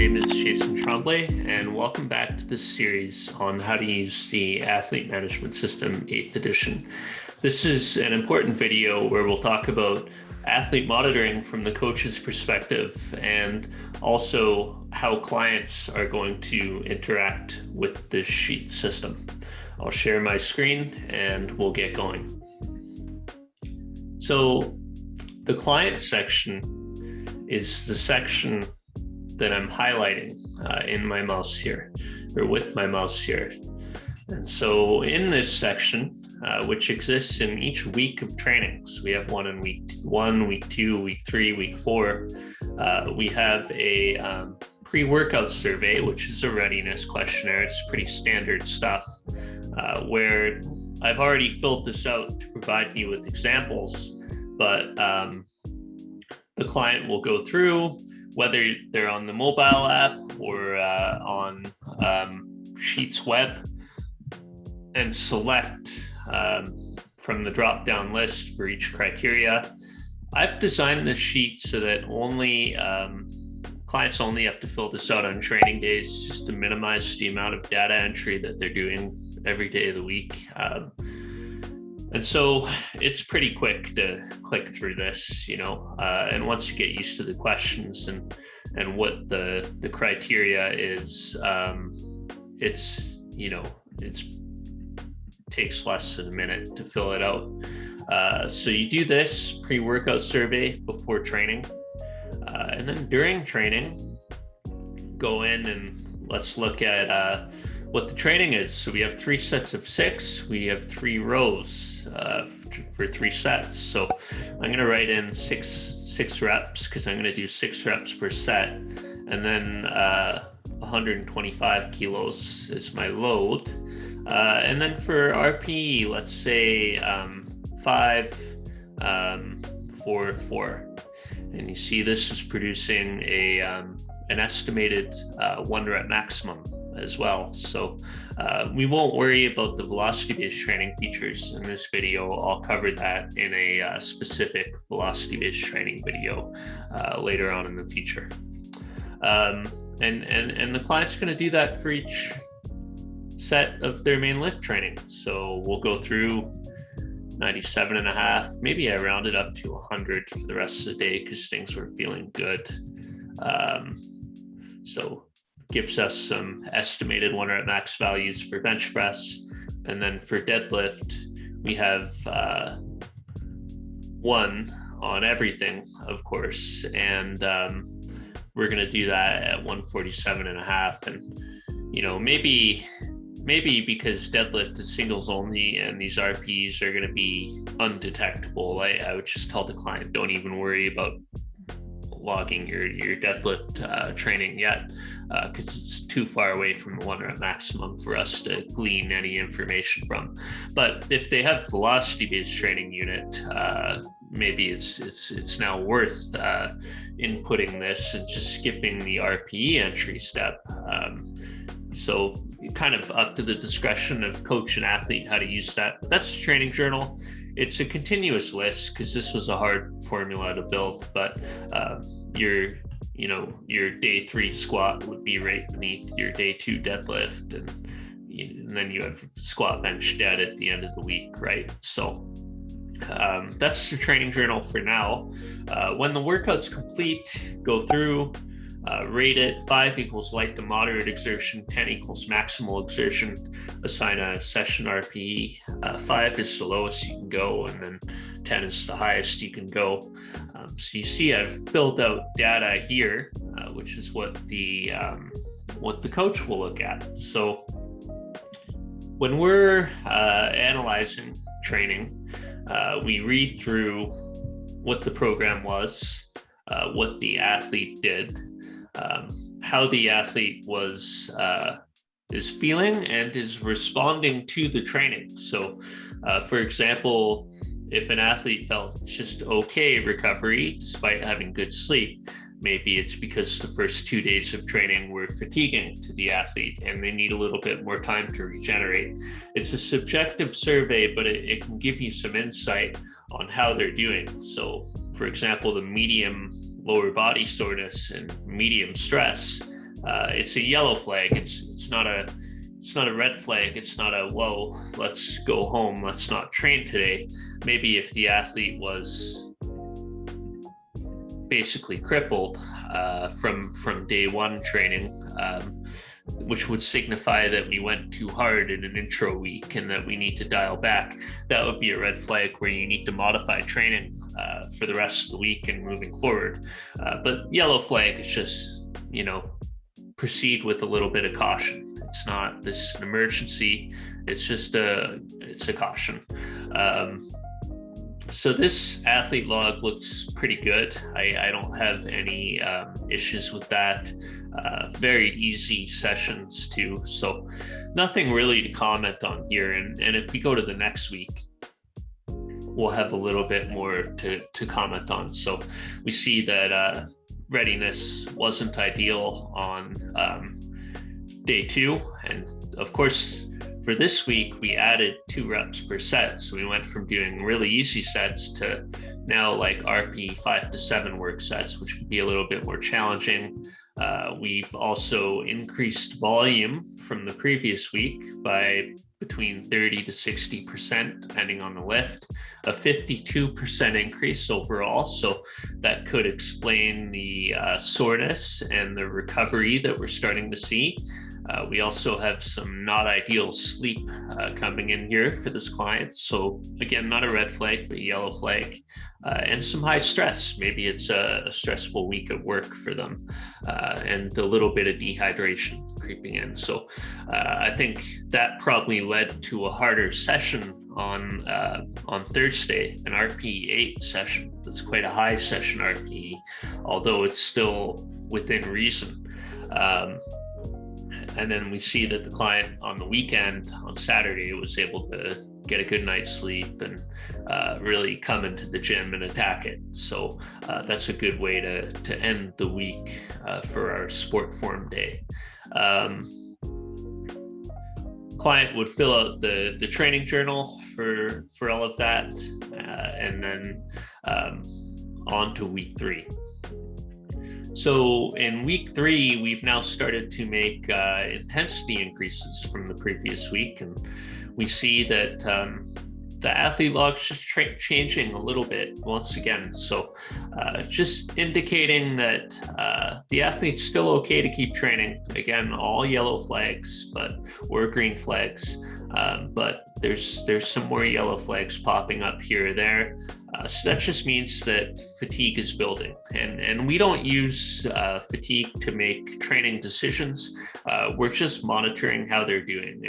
name is Jason Tremblay, and welcome back to this series on how to use the Athlete Management System 8th edition. This is an important video where we'll talk about athlete monitoring from the coach's perspective and also how clients are going to interact with this sheet system. I'll share my screen and we'll get going. So the client section is the section that I'm highlighting in my mouse here, or with my mouse here. And so in this section, which exists in each week of trainings, we have one in week 1, week 2, week 3, week 4. We have a pre-workout survey, which is a readiness questionnaire. It's pretty standard stuff, where I've already filled this out to provide you with examples, but the client will go through, whether they're on the mobile app or on Sheets web, and select from the drop-down list for each criteria. I've designed this sheet so that only clients only have to fill this out on training days, just to minimize the amount of data entry that they're doing every day of the week. And so it's pretty quick to click through this, and once you get used to the questions and what the criteria is, it's takes less than a minute to fill it out. So you do this pre-workout survey before training, and then during training, go in and let's look at what the training is. So we have 3 sets of 6. We have 3 rows for 3 sets. So I'm going to write in six reps because I'm going to do 6 reps per set, and then 125 kilos is my load. And then for RPE, let's say 5, 4, 4. And you see this is producing an estimated 1 rep maximum as well. So we won't worry about the velocity-based training features in this video. I'll cover that in a specific velocity-based training video later on in the future. And the client's going to do that for each set of their main lift training. So we'll go through 97.5, maybe I rounded up to 100 for the rest of the day because things were feeling good. So gives us some estimated 1 rep max values for bench press. And then for deadlift, we have 1 on everything, of course. And we're going to do that at 147.5. And, maybe because deadlift is singles only and these RPs are going to be undetectable, I would just tell the client, don't even worry about logging your deadlift training yet, because it's too far away from the 1 rep maximum for us to glean any information from. But if they have velocity-based training unit, maybe it's now worth inputting this and just skipping the RPE entry step. So kind of up to the discretion of coach and athlete how to use that. But that's the training journal. It's a continuous list because this was a hard formula to build, but your day 3 squat would be right beneath your day 2 deadlift, and then you have squat bench dead at the end of the week, right? So that's the training journal for now. When the workout's complete, go through, rate it. 5 equals light to moderate exertion, 10 equals maximal exertion, assign a session RPE. 5 is the lowest you can go, and then 10 is the highest you can go. So you see I've filled out data here, which is what the coach will look at. So when we're analyzing training, we read through what the program was, what the athlete did, how the athlete is feeling and is responding to the training. So for example, if an athlete felt just okay recovery despite having good sleep, maybe it's because the first 2 days of training were fatiguing to the athlete and they need a little bit more time to regenerate. It's a subjective survey, but it can give you some insight on how they're doing. So for example, the medium lower body soreness and medium stress It's a yellow flag. It's not a red flag. It's not a, whoa, let's go home, let's not train today. Maybe if the athlete was basically crippled from day one training, which would signify that we went too hard in an intro week and that we need to dial back, that would be a red flag where you need to modify training for the rest of the week and moving forward. But yellow flag is just, proceed with a little bit of caution. It's not this an emergency. It's just it's a caution. So this athlete log looks pretty good. I don't have any issues with that. Very easy sessions too. So nothing really to comment on here. And if we go to the next week, we'll have a little bit more to comment on. So we see that readiness wasn't ideal on day 2. And of course, for this week, we added 2 reps per set. So we went from doing really easy sets to now like RP 5 to 7 work sets, which could be a little bit more challenging. We've also increased volume from the previous week by between 30 to 60%, depending on the lift, a 52% increase overall. So that could explain the soreness and the recovery that we're starting to see. We also have some not ideal sleep coming in here for this client. So again, not a red flag, but a yellow flag, and some high stress. Maybe it's a stressful week at work for them, and a little bit of dehydration creeping in. So I think that probably led to a harder session on Thursday, an RP 8 session. That's quite a high session RP, although it's still within reason. And then we see that the client on the weekend, on Saturday, was able to get a good night's sleep and really come into the gym and attack it. So that's a good way to end the week for our sport form day. Client would fill out the training journal for all of that, and then on to week 3. So in week 3, we've now started to make intensity increases from the previous week. And we see that the athlete log's just changing a little bit once again. So just indicating that the athlete's still okay to keep training. Again, all yellow flags, or green flags. But there's some more yellow flags popping up here or there. So that just means that fatigue is building, and we don't use fatigue to make training decisions. We're just monitoring how they're doing,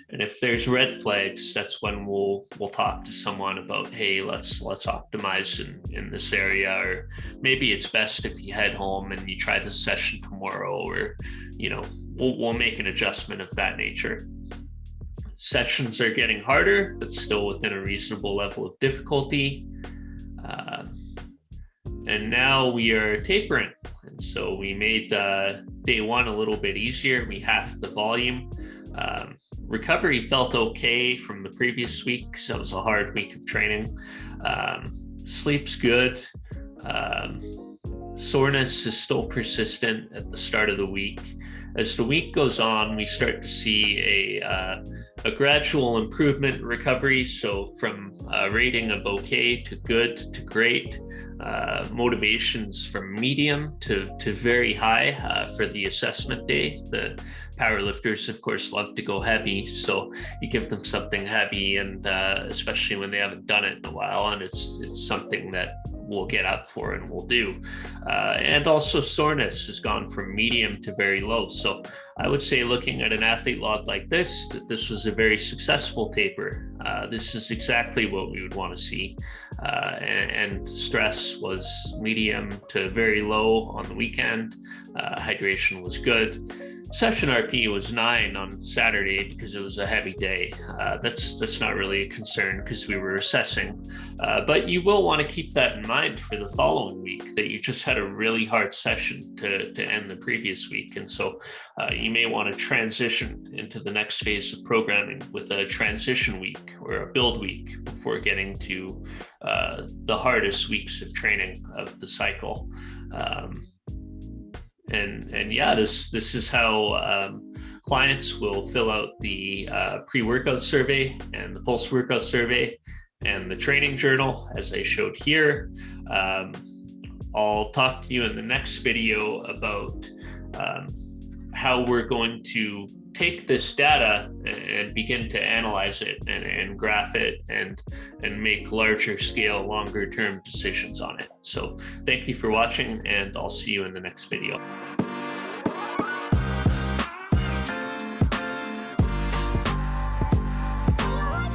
and if there's red flags, that's when we'll talk to someone about, hey, let's optimize in this area, or maybe it's best if you head home and you try this session tomorrow, or we'll make an adjustment of that nature. Sessions are getting harder, but still within a reasonable level of difficulty. And now we are tapering. And so we made day 1 a little bit easier. We halved the volume. Recovery felt okay from the previous week, so it was a hard week of training. Sleep's good. Soreness is still persistent at the start of the week. As the week goes on, we start to see a gradual improvement in recovery. So from a rating of okay to good to great, motivations from medium to very high for the assessment day. The powerlifters, of course, love to go heavy. So you give them something heavy, and especially when they haven't done it in a while, and it's something that we'll get up for and we'll do. And also soreness has gone from medium to very low. So I would say, looking at an athlete log like this, that this was a very successful taper. This is exactly what we would want to see. And stress was medium to very low on the weekend. Hydration was good. Session RP was 9 on Saturday because it was a heavy day. That's not really a concern because we were assessing. But you will want to keep that in mind for the following week, that you just had a really hard session to end the previous week. And so you may want to transition into the next phase of programming with a transition week or a build week before getting to the hardest weeks of training of the cycle. And yeah, this is how clients will fill out the pre-workout survey and the post-workout survey and the training journal, as I showed here. I'll talk to you in the next video about how we're going to take this data and begin to analyze it and graph it and make larger scale, longer term decisions on it. So thank you for watching, and I'll see you in the next video.